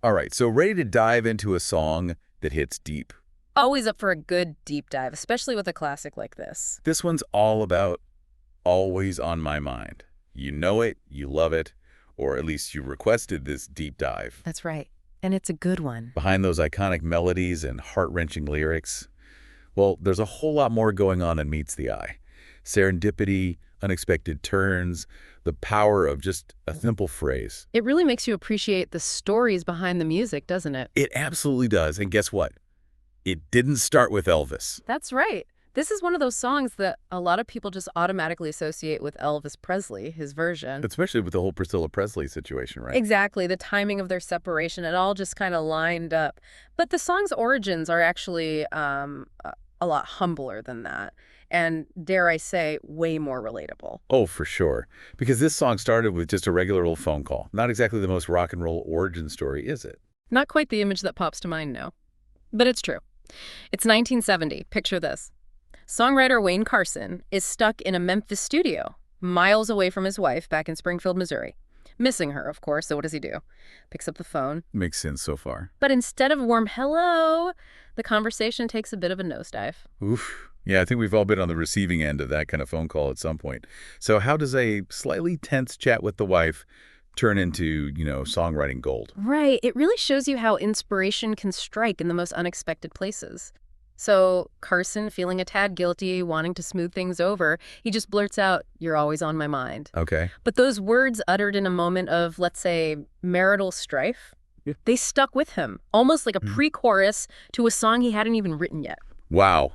All right, so ready to dive into a song that hits deep. Always up for a good deep dive, especially with a classic like this. This one's all about always on my mind. You know it, you love it, or at least you requested this deep dive. That's right. And it's a good one. Behind those iconic melodies and heart-wrenching lyrics, well, there's a whole lot more going on than meets the eye. Serendipity, unexpected turns, the power of just a simple phrase. It really makes you appreciate the stories behind the music, doesn't it? It absolutely does. And guess what? It didn't start with Elvis. That's right. This is one of those songs that a lot of people just automatically associate with Elvis Presley, his version. Especially with the whole Priscilla Presley situation, right? Exactly. The timing of their separation, it all just kind of lined up. But the song's origins are actually a lot humbler than that. And dare I say, way more relatable. Oh, for sure. Because this song started with just a regular old phone call. Not exactly the most rock and roll origin story, is it? Not quite the image that pops to mind, no. But it's true. It's 1970. Picture this. Songwriter Wayne Carson is stuck in a Memphis studio, miles away from his wife back in Springfield, Missouri. Missing her, of course, so what does he do? Picks up the phone. Makes sense so far. But instead of a warm hello, the conversation takes a bit of a nosedive. Oof. Yeah, I think we've all been on the receiving end of that kind of phone call at some point. So how does a slightly tense chat with the wife turn into, songwriting gold? Right. It really shows you how inspiration can strike in the most unexpected places. So Carson, feeling a tad guilty, wanting to smooth things over, he just blurts out, "You're always on my mind." Okay. But those words uttered in a moment of, let's say, marital strife, they stuck with him, almost like a pre-chorus to a song he hadn't even written yet. Wow.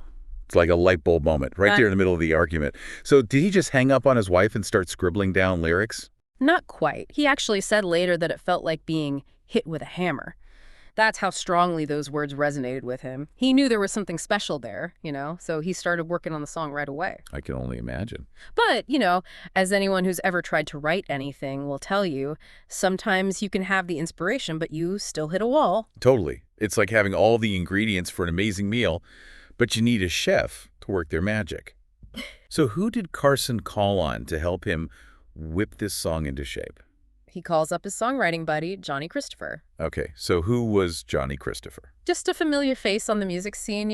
It's like a light bulb moment right there in the middle of the argument. So did he just hang up on his wife and start scribbling down lyrics? Not quite. He actually said later that it felt like being hit with a hammer. That's how strongly those words resonated with him. He knew there was something special there, so he started working on the song right away. I can only imagine. But, as anyone who's ever tried to write anything will tell you, sometimes you can have the inspiration, but you still hit a wall. Totally. It's like having all the ingredients for an amazing meal, but you need a chef to work their magic. So who did Carson call on to help him whip this song into shape? He calls up his songwriting buddy, Johnny Christopher. Okay, so who was Johnny Christopher? Just a familiar face on the music scene,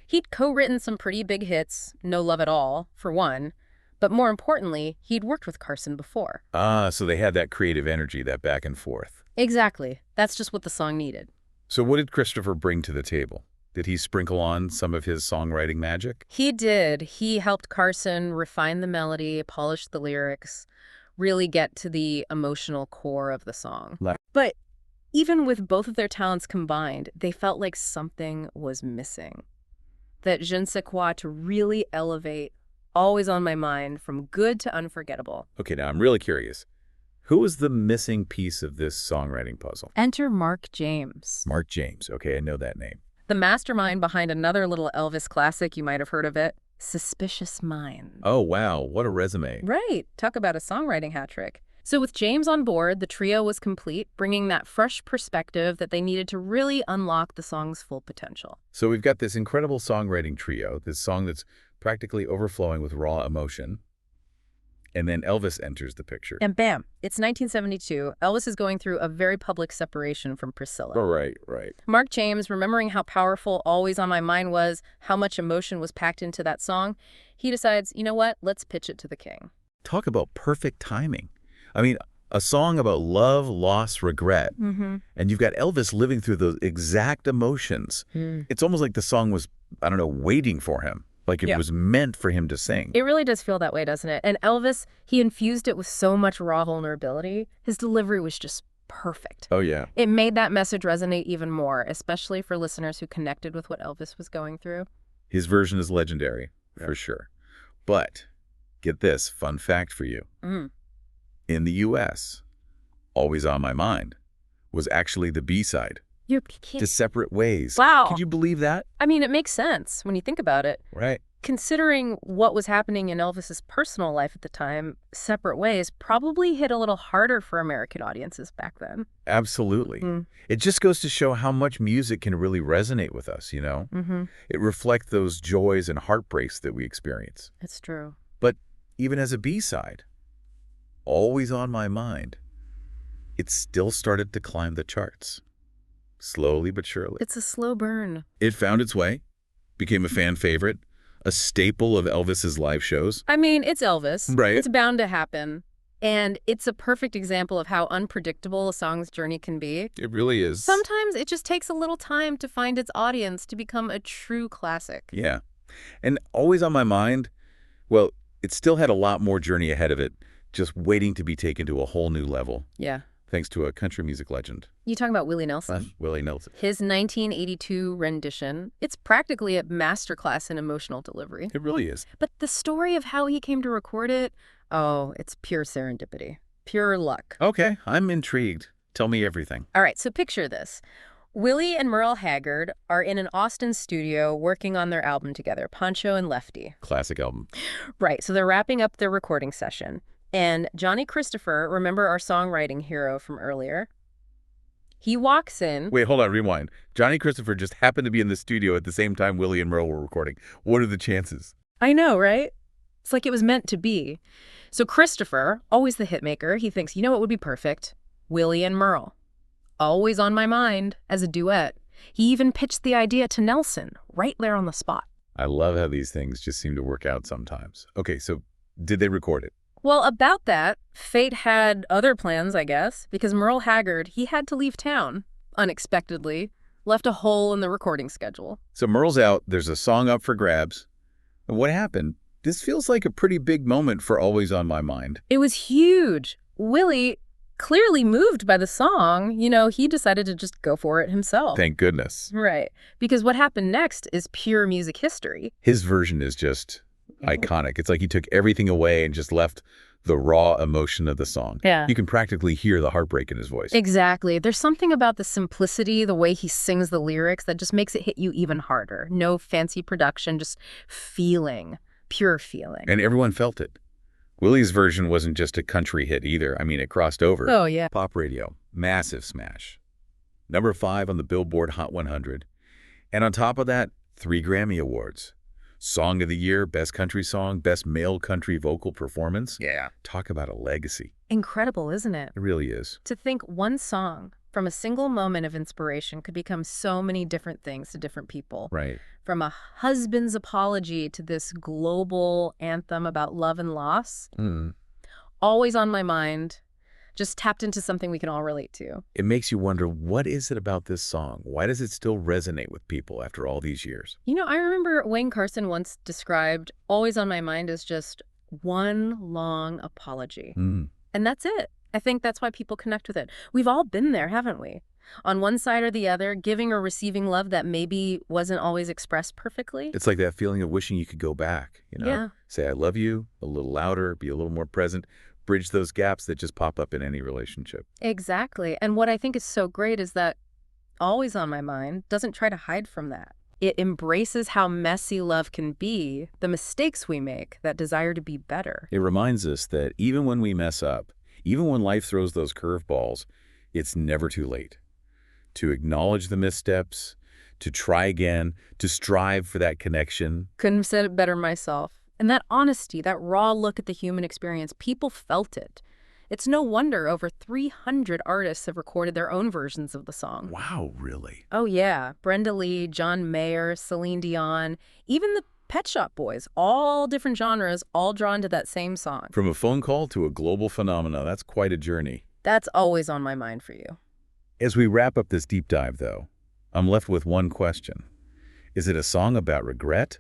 He'd co-written some pretty big hits, No Love at All, for one. But more importantly, he'd worked with Carson before. Ah, so they had that creative energy, that back and forth. Exactly. That's just what the song needed. So what did Christopher bring to the table? Did he sprinkle on some of his songwriting magic? He did. He helped Carson refine the melody, polish the lyrics, really get to the emotional core of the song. But even with both of their talents combined, they felt like something was missing. That je ne sais quoi to really elevate Always on My Mind from good to unforgettable. Okay, now I'm really curious. Who was the missing piece of this songwriting puzzle? Enter Mark James. Mark James. Okay, I know that name. The mastermind behind another little Elvis classic, you might have heard of it, Suspicious Minds. Oh, wow. What a resume. Right. Talk about a songwriting hat trick. So with James on board, the trio was complete, bringing that fresh perspective that they needed to really unlock the song's full potential. So we've got this incredible songwriting trio, this song that's practically overflowing with raw emotion. And then Elvis enters the picture. And bam, it's 1972. Elvis is going through a very public separation from Priscilla. Oh, right. Mark James, remembering how powerful Always on My Mind was, how much emotion was packed into that song, he decides, you know what, let's pitch it to the king. Talk about perfect timing. I mean, a song about love, loss, regret. And you've got Elvis living through those exact emotions. It's almost like the song was, waiting for him. Like it was meant for him to sing. It really does feel that way, doesn't it? And Elvis, he infused it with so much raw vulnerability. His delivery was just perfect. Oh, yeah. It made that message resonate even more, especially for listeners who connected with what Elvis was going through. His version is legendary, for sure. But get this, fun fact for you. In the U.S., Always on My Mind was actually the B-side. You're kidding. To Separate Ways. Wow. Could you believe that? I mean, it makes sense when you think about it. Right. Considering what was happening in Elvis's personal life at the time, Separate Ways probably hit a little harder for American audiences back then. Absolutely. It just goes to show how much music can really resonate with us, It reflects those joys and heartbreaks that we experience. It's true. But even as a B-side, Always on My Mind, it still started to climb the charts. Slowly but surely. It's a slow burn. It found its way, became a fan favorite, a staple of Elvis's live shows. I mean, it's Elvis. Right. It's bound to happen. And it's a perfect example of how unpredictable a song's journey can be. It really is. Sometimes it just takes a little time to find its audience to become a true classic. Yeah. And Always on My Mind, well, it still had a lot more journey ahead of it, just waiting to be taken to a whole new level. Yeah. Thanks to a country music legend. You talking about Willie Nelson? Willie Nelson. His 1982 rendition, it's practically a masterclass in emotional delivery. It really is. But the story of how he came to record it, oh, it's pure serendipity. Pure luck. Okay, I'm intrigued. Tell me everything. All right, so picture this. Willie and Merle Haggard are in an Austin studio working on their album together, Pancho and Lefty. Classic album. Right, so they're wrapping up their recording session. And Johnny Christopher, remember our songwriting hero from earlier? He walks in. Wait, hold on, rewind. Johnny Christopher just happened to be in the studio at the same time Willie and Merle were recording. What are the chances? I know, right? It's like it was meant to be. So Christopher, always the hitmaker, he thinks, you know what would be perfect? Willie and Merle. Always on My Mind as a duet. He even pitched the idea to Nelson right there on the spot. I love how these things just seem to work out sometimes. Okay, so did they record it? Well, about that, fate had other plans, I guess, because Merle Haggard, he had to leave town unexpectedly, left a hole in the recording schedule. So Merle's out, there's a song up for grabs. And what happened? This feels like a pretty big moment for Always on My Mind. It was huge. Willie, clearly moved by the song, he decided to just go for it himself. Thank goodness. Right. Because what happened next is pure music history. His version is just iconic. It's like he took everything away and just left the raw emotion of the song. Yeah. You can practically hear the heartbreak in his voice. Exactly. There's something about the simplicity, the way he sings the lyrics, that just makes it hit you even harder. No fancy production, just feeling, pure feeling. And everyone felt it. Willie's version wasn't just a country hit either. I mean, it crossed over. Oh, yeah. Pop radio, massive smash. Number 5 on the Billboard Hot 100. And on top of that, 3 Grammy Awards. Song of the Year, Best Country Song, Best Male Country Vocal Performance. Yeah. Talk about a legacy. Incredible, isn't it? It really is. To think one song from a single moment of inspiration could become so many different things to different people. Right. From a husband's apology to this global anthem about love and loss. Always on My Mind. Just tapped into something we can all relate to. It makes you wonder, what is it about this song? Why does it still resonate with people after all these years? I remember Wayne Carson once described Always on My Mind as just one long apology. And that's it. I think that's why people connect with it. We've all been there, haven't we? On one side or the other, giving or receiving love that maybe wasn't always expressed perfectly. It's like that feeling of wishing you could go back, Yeah. Say, I love you, a little louder, be a little more present. Bridge those gaps that just pop up in any relationship. Exactly. And what I think is so great is that Always on My Mind doesn't try to hide from that. It embraces how messy love can be, the mistakes we make, that desire to be better. It reminds us that even when we mess up, even when life throws those curveballs, it's never too late to acknowledge the missteps, to try again, to strive for that connection. Couldn't have said it better myself. And that honesty, that raw look at the human experience, people felt it. It's no wonder over 300 artists have recorded their own versions of the song. Wow, really? Oh, yeah. Brenda Lee, John Mayer, Celine Dion, even the Pet Shop Boys, all different genres, all drawn to that same song. From a phone call to a global phenomenon, that's quite a journey. That's always on my mind for you. As we wrap up this deep dive, though, I'm left with one question. Is it a song about regret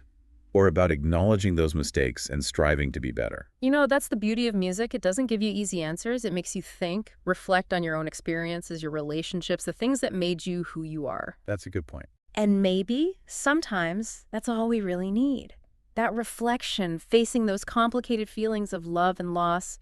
or about acknowledging those mistakes and striving to be better? That's the beauty of music. It doesn't give you easy answers. It makes you think, reflect on your own experiences, your relationships, the things that made you who you are. That's a good point. And maybe, sometimes, that's all we really need. That reflection, facing those complicated feelings of love and loss,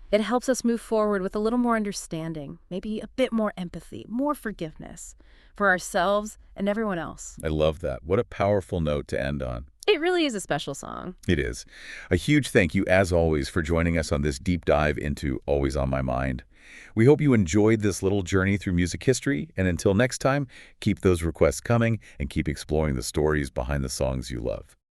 it helps us move forward with a little more understanding, maybe a bit more empathy, more forgiveness for ourselves and everyone else. I love that. What a powerful note to end on. It really is a special song. It is. A huge thank you, as always, for joining us on this deep dive into Always on My Mind. We hope you enjoyed this little journey through music history, and until next time, keep those requests coming and keep exploring the stories behind the songs you love.